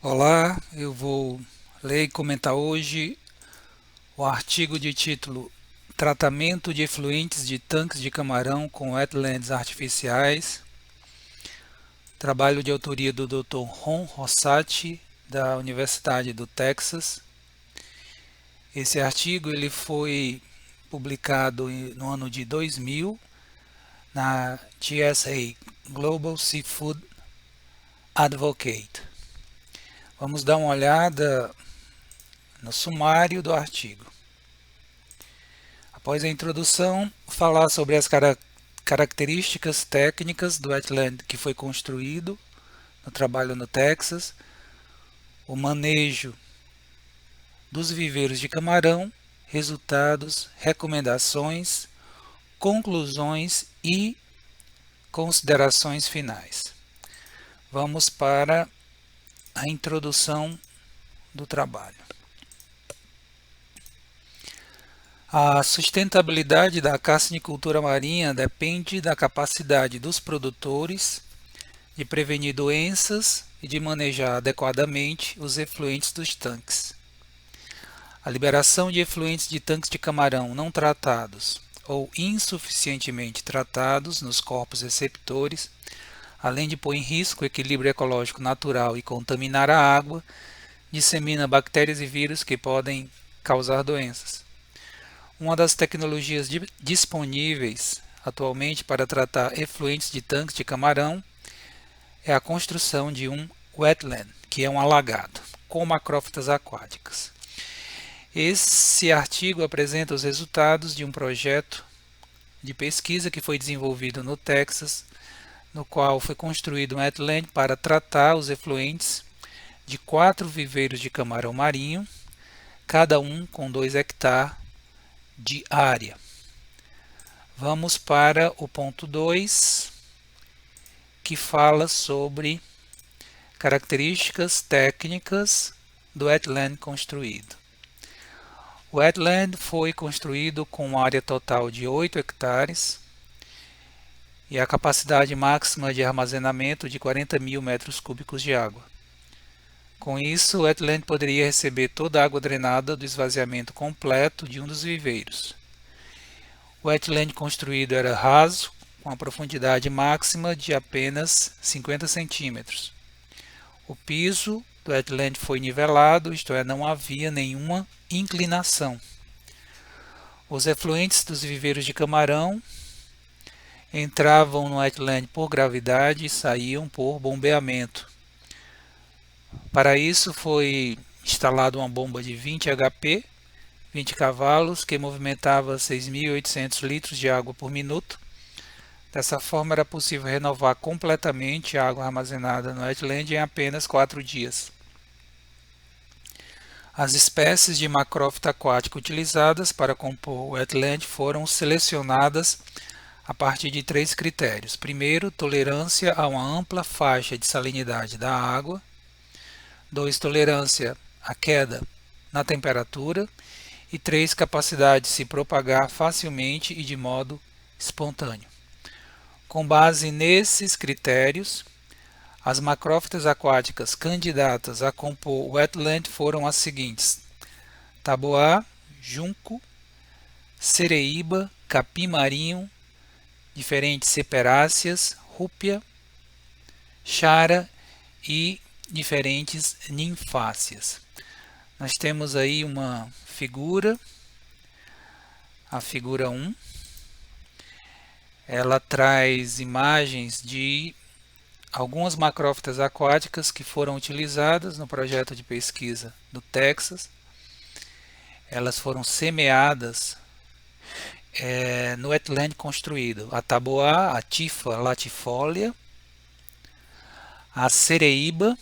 Olá, eu vou ler e comentar hoje o artigo de título Tratamento de efluentes de tanques de camarão com wetlands artificiais, trabalho de autoria do Dr. Ron Rossati, da Universidade do Texas. Esse artigo ele foi publicado no ano de 2000 na GSA Global Seafood Advocate. Vamos dar uma olhada no sumário do artigo. Após a introdução, falar sobre as características técnicas do wetland que foi construído no trabalho no Texas, o manejo dos viveiros de camarão, resultados, recomendações, conclusões e considerações finais. Vamos para a introdução do trabalho. A sustentabilidade da carcinicultura marinha depende da capacidade dos produtores de prevenir doenças e de manejar adequadamente os efluentes dos tanques. A liberação de efluentes de tanques de camarão não tratados ou insuficientemente tratados nos corpos receptores, além de pôr em risco o equilíbrio ecológico natural e contaminar a água, dissemina bactérias e vírus que podem causar doenças. Uma das tecnologias disponíveis atualmente para tratar efluentes de tanques de camarão é a construção de um wetland, que é um alagado, com macrófitas aquáticas. Esse artigo apresenta os resultados de um projeto de pesquisa que foi desenvolvido no Texas, no qual foi construído um wetland para tratar os efluentes de 4 viveiros de camarão marinho, cada um com 2 hectares de área. Vamos para o ponto 2, que fala sobre características técnicas do wetland construído. O wetland foi construído com uma área total de 8 hectares e a capacidade máxima de armazenamento de 40 mil metros cúbicos de água. Com isso, o wetland poderia receber toda a água drenada do esvaziamento completo de um dos viveiros. O wetland construído era raso, com a profundidade máxima de apenas 50 centímetros. O piso do wetland foi nivelado, isto é, não havia nenhuma inclinação. Os efluentes dos viveiros de camarão entravam no wetland por gravidade e saíam por bombeamento. Para isso foi instalada uma bomba de 20 HP, 20 cavalos, que movimentava 6.800 litros de água por minuto. Dessa forma era possível renovar completamente a água armazenada no wetland em apenas 4 dias. As espécies de macrófita aquática utilizadas para compor o wetland foram selecionadas a partir de 3 critérios. Primeiro, tolerância a uma ampla faixa de salinidade da água. 2, tolerância à queda na temperatura. E 3, capacidade de se propagar facilmente e de modo espontâneo. Com base nesses critérios, as macrófitas aquáticas candidatas a compor o wetland foram as seguintes: taboá, junco, cereíba, capim-marinho, diferentes ciperáceas, rúpia, chara e diferentes ninfáceas. Nós temos aí uma figura, a figura 1. Ela traz imagens de algumas macrófitas aquáticas que foram utilizadas no projeto de pesquisa do Texas. Elas foram semeadas no wetland construído. A taboá, a Typha latifolia, a cereíba,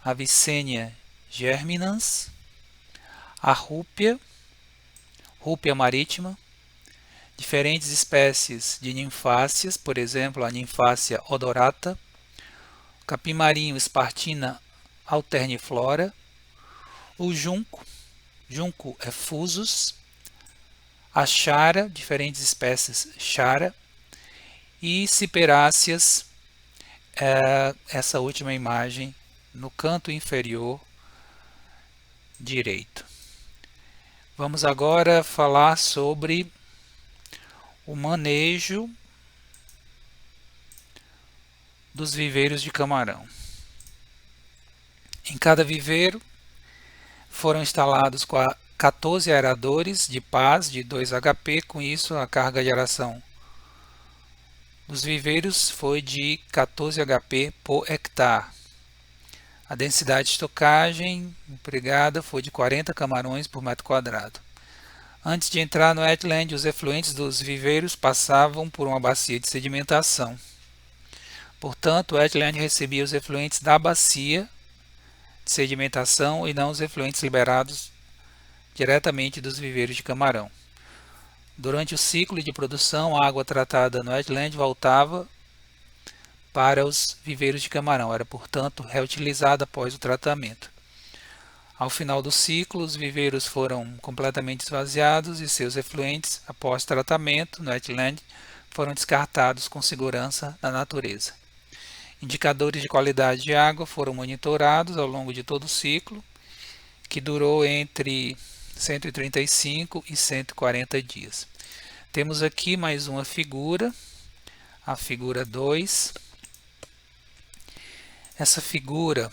a Vicenia germinans, a rúpia marítima, diferentes espécies de ninfáceas, por exemplo, a ninfácea odorata, capim-marinho Spartina alterniflora, o junco é fusus, a chara, diferentes espécies chara, e ciperáceas, essa última imagem no canto inferior direito. Vamos agora falar sobre o manejo dos viveiros de camarão. Em cada viveiro foram instalados 14 aeradores de pás de 2 HP, com isso a carga de aeração dos viveiros foi de 14 HP por hectare. A densidade de estocagem empregada foi de 40 camarões por metro quadrado. Antes de entrar no wetland, os efluentes dos viveiros passavam por uma bacia de sedimentação. Portanto, o wetland recebia os efluentes da bacia de sedimentação e não os efluentes liberados diretamente dos viveiros de camarão. Durante o ciclo de produção, a água tratada no wetland voltava para os viveiros de camarão, era, portanto, reutilizada após o tratamento. Ao final do ciclo, os viveiros foram completamente esvaziados e seus efluentes, após tratamento no wetland, foram descartados com segurança na natureza. Indicadores de qualidade de água foram monitorados ao longo de todo o ciclo, que durou entre 135 e 140 dias. Temos aqui mais uma figura, a figura 2. Essa figura,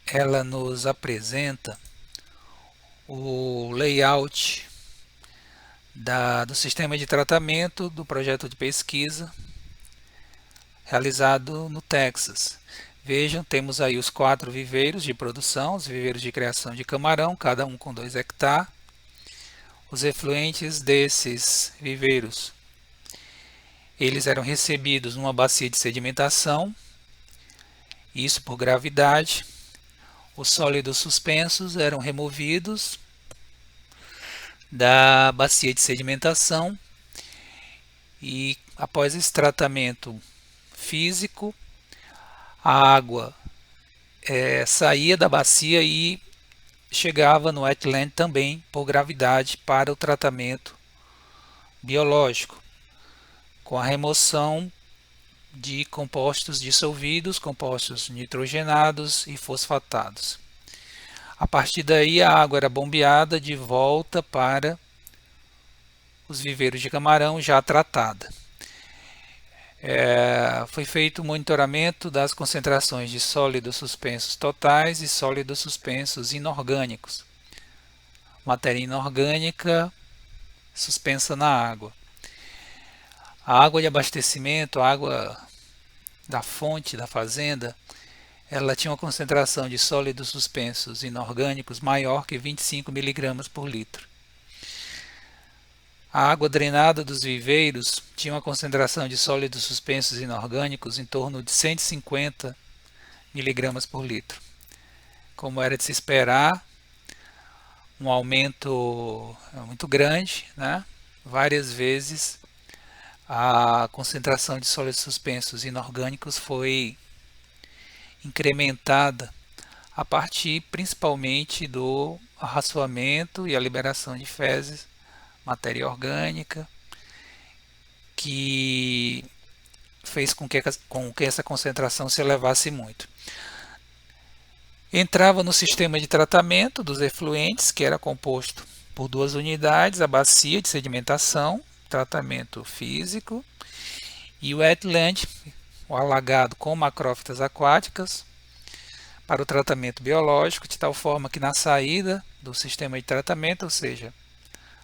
ela nos apresenta o layout do sistema de tratamento do projeto de pesquisa realizado no Texas. Vejam, temos aí os 4 viveiros de produção, os viveiros de criação de camarão, cada um com 2 hectares. Os efluentes desses viveiros, eles eram recebidos numa bacia de sedimentação, isso por gravidade. Os sólidos suspensos eram removidos da bacia de sedimentação e, após esse tratamento físico, a água saía da bacia e chegava no wetland também por gravidade para o tratamento biológico, com a remoção de compostos dissolvidos, compostos nitrogenados e fosfatados. A partir daí, a água era bombeada de volta para os viveiros de camarão já tratada. Foi feito o monitoramento das concentrações de sólidos suspensos totais e sólidos suspensos inorgânicos, matéria inorgânica suspensa na água. A água de abastecimento, a água da fonte da fazenda, ela tinha uma concentração de sólidos suspensos inorgânicos maior que 25 mg por litro. A água drenada dos viveiros tinha uma concentração de sólidos suspensos inorgânicos em torno de 150 mg por litro. Como era de se esperar, um aumento muito grande, né? Várias vezes a concentração de sólidos suspensos inorgânicos foi incrementada a partir principalmente do arraçoamento e a liberação de fezes, matéria orgânica, que fez com que essa concentração se elevasse muito. Entrava no sistema de tratamento dos efluentes, que era composto por 2 unidades, a bacia de sedimentação, tratamento físico, e o wetland, o alagado com macrófitas aquáticas, para o tratamento biológico, de tal forma que na saída do sistema de tratamento, ou seja,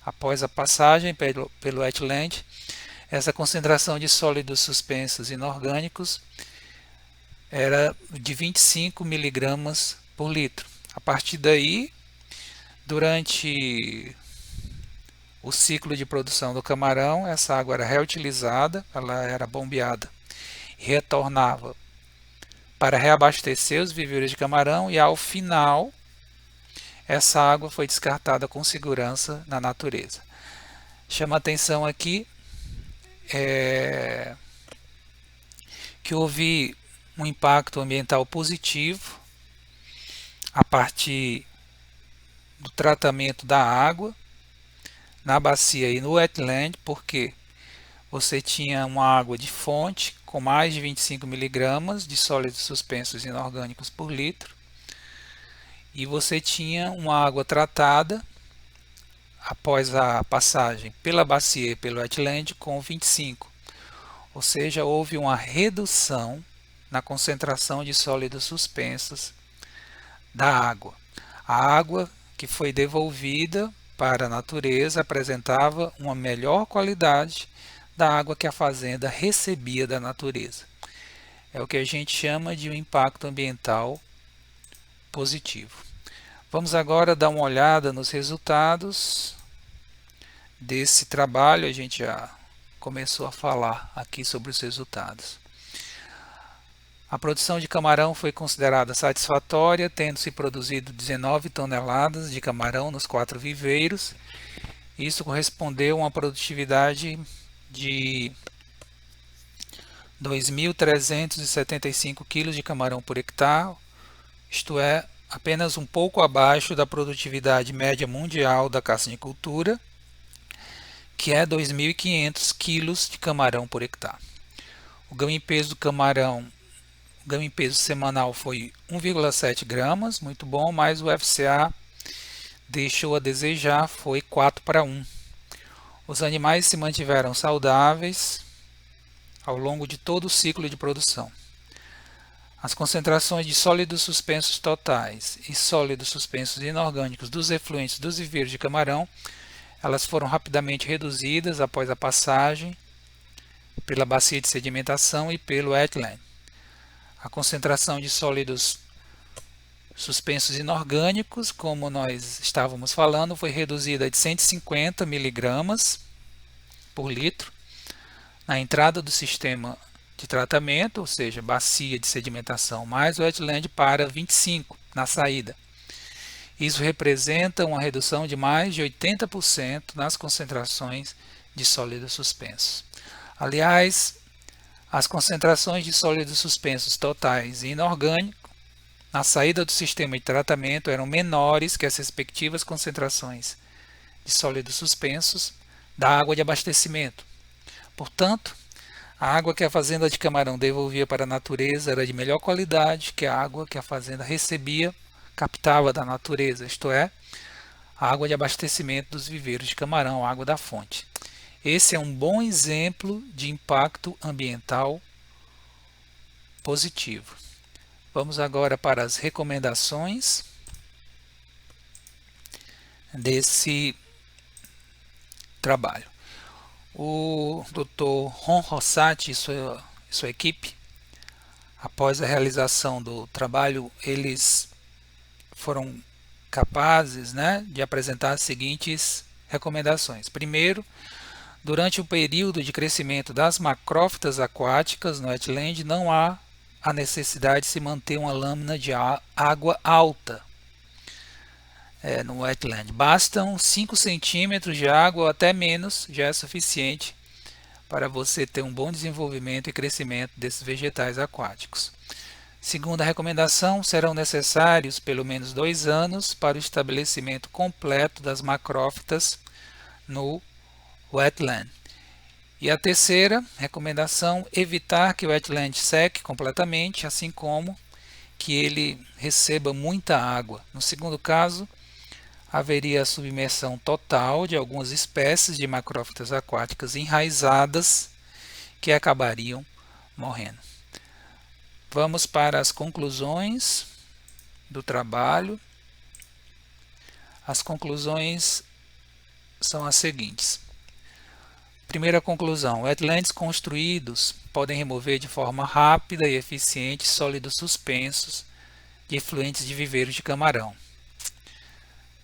após a passagem pelo wetland, essa concentração de sólidos suspensos inorgânicos era de 25 mg por litro. A partir daí, durante o ciclo de produção do camarão, essa água era reutilizada, ela era bombeada e retornava para reabastecer os viveiros de camarão, e ao final essa água foi descartada com segurança na natureza. Chama a atenção aqui que houve um impacto ambiental positivo a partir do tratamento da água na bacia e no wetland, porque você tinha uma água de fonte com mais de 25 mg de sólidos suspensos inorgânicos por litro, e você tinha uma água tratada após a passagem pela bacia e pelo wetland com 25, ou seja, houve uma redução na concentração de sólidos suspensos da água. A água que foi devolvida para a natureza apresentava uma melhor qualidade da água que a fazenda recebia da natureza. É o que a gente chama de um impacto ambiental positivo. Vamos agora dar uma olhada nos resultados desse trabalho. A gente já começou a falar aqui sobre os resultados. A produção de camarão foi considerada satisfatória, tendo-se produzido 19 toneladas de camarão nos 4 viveiros. Isso correspondeu a uma produtividade de 2.375 kg de camarão por hectare, isto é, apenas um pouco abaixo da produtividade média mundial da carcinicultura, que é 2.500 kg de camarão por hectare. O ganho em peso do camarão, o ganho em peso semanal foi 1,7 gramas, muito bom, mas o FCA deixou a desejar, foi 4:1. Os animais se mantiveram saudáveis ao longo de todo o ciclo de produção. As concentrações de sólidos suspensos totais e sólidos suspensos inorgânicos dos efluentes dos viveiros de camarão, elas foram rapidamente reduzidas após a passagem pela bacia de sedimentação e pelo wetland. A concentração de sólidos suspensos inorgânicos, como nós estávamos falando, foi reduzida de 150 mg por litro na entrada do sistema de tratamento, ou seja, bacia de sedimentação mais wetland, para 25 na saída. Isso representa uma redução de mais de 80% nas concentrações de sólidos suspensos. Aliás, as concentrações de sólidos suspensos totais e inorgânicos na saída do sistema de tratamento eram menores que as respectivas concentrações de sólidos suspensos da água de abastecimento. Portanto, a água que a fazenda de camarão devolvia para a natureza era de melhor qualidade que a água que a fazenda recebia, captava da natureza, isto é, a água de abastecimento dos viveiros de camarão, a água da fonte. Esse é um bom exemplo de impacto ambiental positivo. Vamos agora para as recomendações desse trabalho. O Dr. Ron Rossati e sua equipe, após a realização do trabalho, eles foram capazes, de apresentar as seguintes recomendações. Primeiro, durante o período de crescimento das macrófitas aquáticas no wetland, não há a necessidade de se manter uma lâmina de água alta no wetland. Bastam 5 centímetros de água ou até menos, já é suficiente para você ter um bom desenvolvimento e crescimento desses vegetais aquáticos. Segunda recomendação, serão necessários pelo menos 2 anos para o estabelecimento completo das macrófitas no wetland. E a terceira recomendação, evitar que o wetland seque completamente, assim como que ele receba muita água. No segundo caso, haveria a submersão total de algumas espécies de macrófitas aquáticas enraizadas que acabariam morrendo. Vamos para as conclusões do trabalho. As conclusões são as seguintes. Primeira conclusão, wetlands construídos podem remover de forma rápida e eficiente sólidos suspensos de efluentes de viveiros de camarão.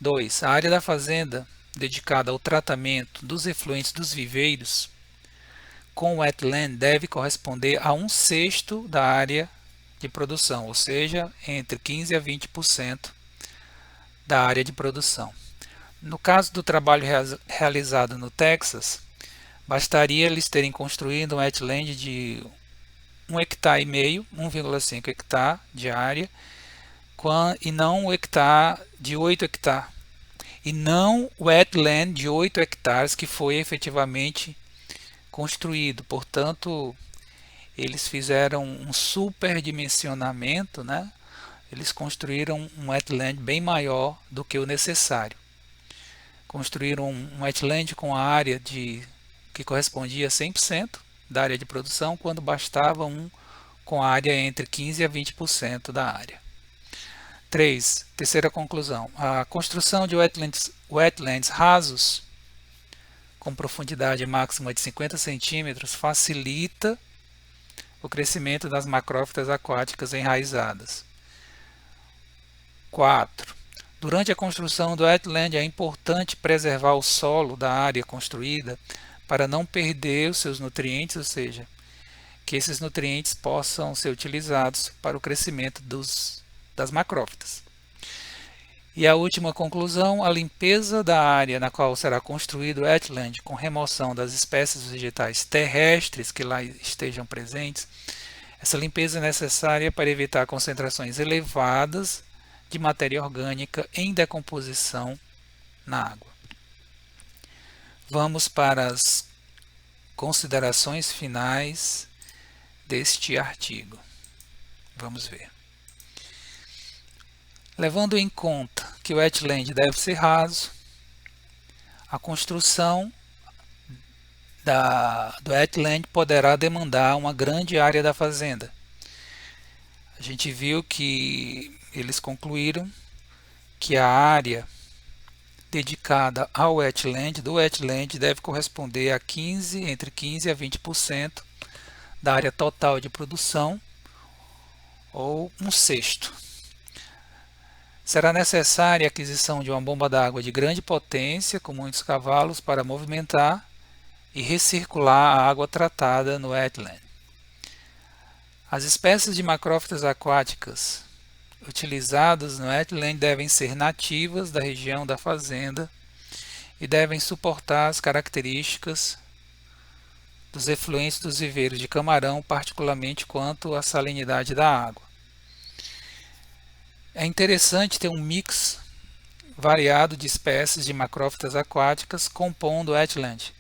2. A área da fazenda dedicada ao tratamento dos efluentes dos viveiros com wetland deve corresponder a 1/6 da área de produção, ou seja, entre 15% a 20% da área de produção. No caso do trabalho realizado no Texas, bastaria eles terem construído um wetland de 1,5 hectare, 1,5 hectare de área, e não um hectare de 8 hectares. E não o wetland de 8 hectares que foi efetivamente construído. Portanto, eles fizeram um superdimensionamento, eles construíram um wetland bem maior do que o necessário. Construíram um wetland com a área que correspondia a 100% da área de produção, quando bastava um com a área entre 15% a 20% da área. Terceira conclusão. A construção de wetlands rasos com profundidade máxima de 50 centímetros facilita o crescimento das macrófitas aquáticas enraizadas. 4. Durante a construção do wetland é importante preservar o solo da área construída para não perder os seus nutrientes, ou seja, que esses nutrientes possam ser utilizados para o crescimento das macrófitas. E a última conclusão, a limpeza da área na qual será construído o wetland com remoção das espécies vegetais terrestres que lá estejam presentes. Essa limpeza é necessária para evitar concentrações elevadas de matéria orgânica em decomposição na água. Vamos para as considerações finais deste artigo. Vamos ver. Levando em conta que o wetland deve ser raso, a construção do wetland poderá demandar uma grande área da fazenda. A gente viu que eles concluíram que a área dedicada ao wetland, do wetland, deve corresponder a entre 15% a 20% da área total de produção, ou 1/6. Será necessária a aquisição de uma bomba d'água de grande potência, com muitos cavalos, para movimentar e recircular a água tratada no wetland. As espécies de macrófitas aquáticas utilizadas no wetland devem ser nativas da região da fazenda e devem suportar as características dos efluentes dos viveiros de camarão, particularmente quanto à salinidade da água. É interessante ter um mix variado de espécies de macrófitas aquáticas compondo o wetland,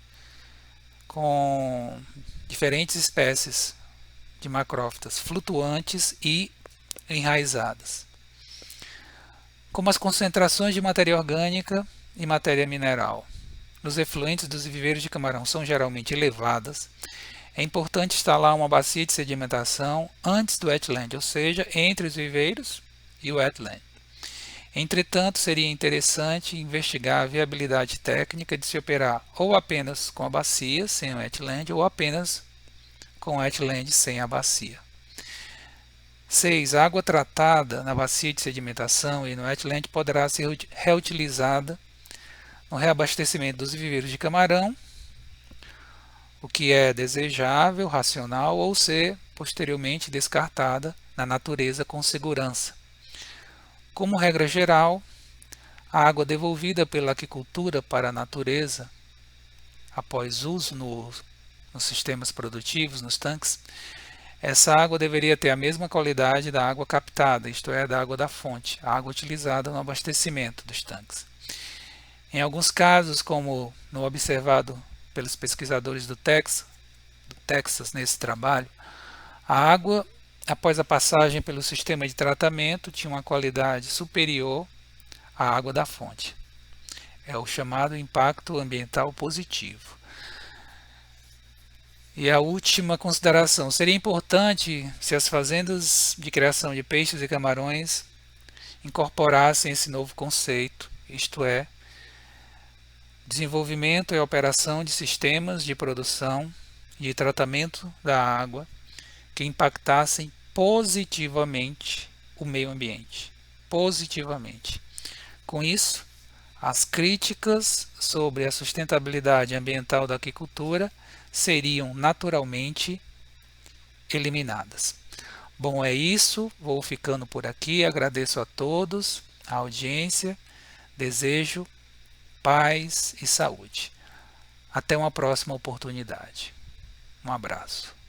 com diferentes espécies de macrófitas flutuantes e enraizadas. Como as concentrações de matéria orgânica e matéria mineral nos efluentes dos viveiros de camarão são geralmente elevadas, é importante instalar uma bacia de sedimentação antes do wetland, ou seja, entre os viveiros e o wetland. Entretanto, seria interessante investigar a viabilidade técnica de se operar ou apenas com a bacia sem o wetland ou apenas com o wetland sem a bacia. 6. A água tratada na bacia de sedimentação e no wetland poderá ser reutilizada no reabastecimento dos viveiros de camarão, o que é desejável, racional, ou ser posteriormente descartada na natureza com segurança. Como regra geral, a água devolvida pela aquicultura para a natureza, após uso nos sistemas produtivos, nos tanques, essa água deveria ter a mesma qualidade da água captada, isto é, da água da fonte, a água utilizada no abastecimento dos tanques. Em alguns casos, como no observado pelos pesquisadores do Texas nesse trabalho, a água, após a passagem pelo sistema de tratamento, tinha uma qualidade superior à água da fonte. É o chamado impacto ambiental positivo. E a última consideração, seria importante se as fazendas de criação de peixes e camarões incorporassem esse novo conceito, isto é, desenvolvimento e operação de sistemas de produção e de tratamento da água que impactassem positivamente o meio ambiente. Positivamente. Com isso, as críticas sobre a sustentabilidade ambiental da aquicultura seriam naturalmente eliminadas. Bom, é isso. Vou ficando por aqui. Agradeço a todos a audiência. Desejo paz e saúde. Até uma próxima oportunidade. Um abraço.